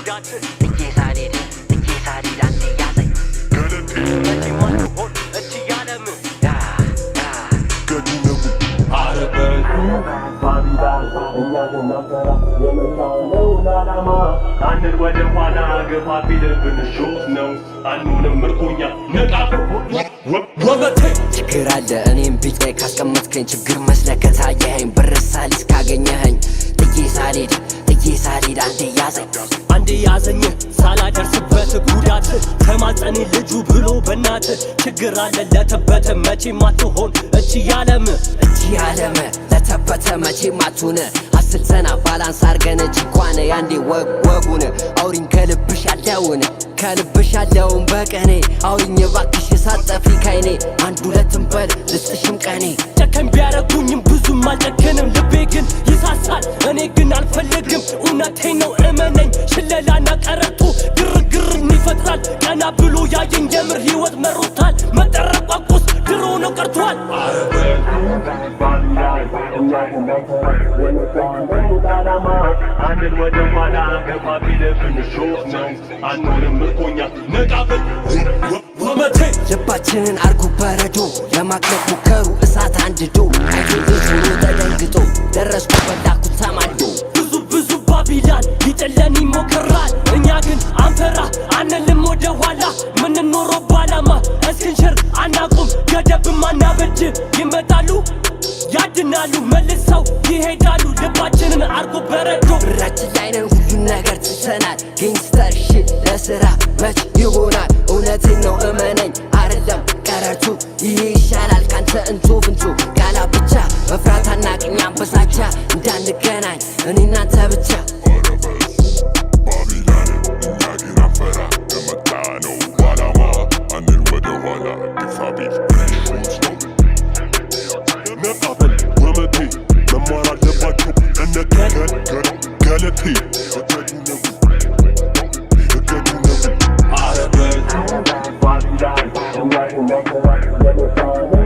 ጉዳት ጥዬ ሳልሄድ አንዴ ያዘኝ መቼ ማትሆን እቺ ያለም አረበቱ ባቢላን እኛ ስናፈራ የመጣነው ለዓላማ አንድ ወደ ኋላ ገፋ ቢልብን ሾት ነው አንዱንም ምርኮኛ ነቃፍ ወበቴ ችግር አለ እኔም ቢጤ ካስቀመጥከኝ ችግር መስለህ ከታየኸኝ ብር ሳሊስ ካገኘኸኝ ጥዬ ሳልሄድ አንዴ ያዘኝ ሳላደርስበት ጉዳት ተማጸኔ ልጁ ብሎ በናት ችግር አለ ለተበተ መቼ ማትሆን እቺ ያለም ለተበተ መቼ ማትሆን አስልተና ባላንስ አርገን ጭቋነ ያንዴ ወጉን አውሪኝ ከልብሽ ያለውን በቀኔ አውሪኝ ባክሽ ሳጠፊ ካይኔ አንድ ሁለትም በል ልስጥሽም ቀኔ ጨከን ቢያረጉኝም ብዙም አልጨክንም ልቤ ግን ይሳሳል እኔ ግን አልፈልግም እውነቴን ነው እመነኝ ሽለላና ቀረርቶ ግርግርን ይፈጥራል ቀና ብሎ ያየኝ የምር ሕይወት መሮታል መጠረቋቁስ ድሮ ነው ቀርቷል አንድን ወደ ኋላ ገፋ ቢልብን ሾት ነው አንዱንም ምርኮኛ ነቃፍል ወመቴ ልባችንን አርጉ በረዶ ለማክለፍ ሙከሩ እሳት አንድዶ አይቶሎ ተደንግጦ ደረስኩ በላኩት ተማዶ ብዙ ባቢላን ሊጥለን ይሞክራል እኛ ግን አንፈራ አንልም ወደ ኋላ ምንኖረው ባላማ እስክንሽር አናቁም ገደብም አናበጅ ይመጣሉ ያድናሉ መልሰው ይሄዳሉ ልባችንን አርጎ በረዶ ብራችን ላይ ነን ሁሉን ነገር ትተናል ጌንግስተር ሽት ለስራ መች ይሆናል እውነቴን ነው እመነኝ አይደለም ቀረርቱ ይሄ ይሻላል ካንተ እንቶ ፍንቶ ቃላ ብቻ መፍራት አናቅኝ አንበሳቻ እንዳንገናኝ እኔ እናንተ ብቻ Babilan,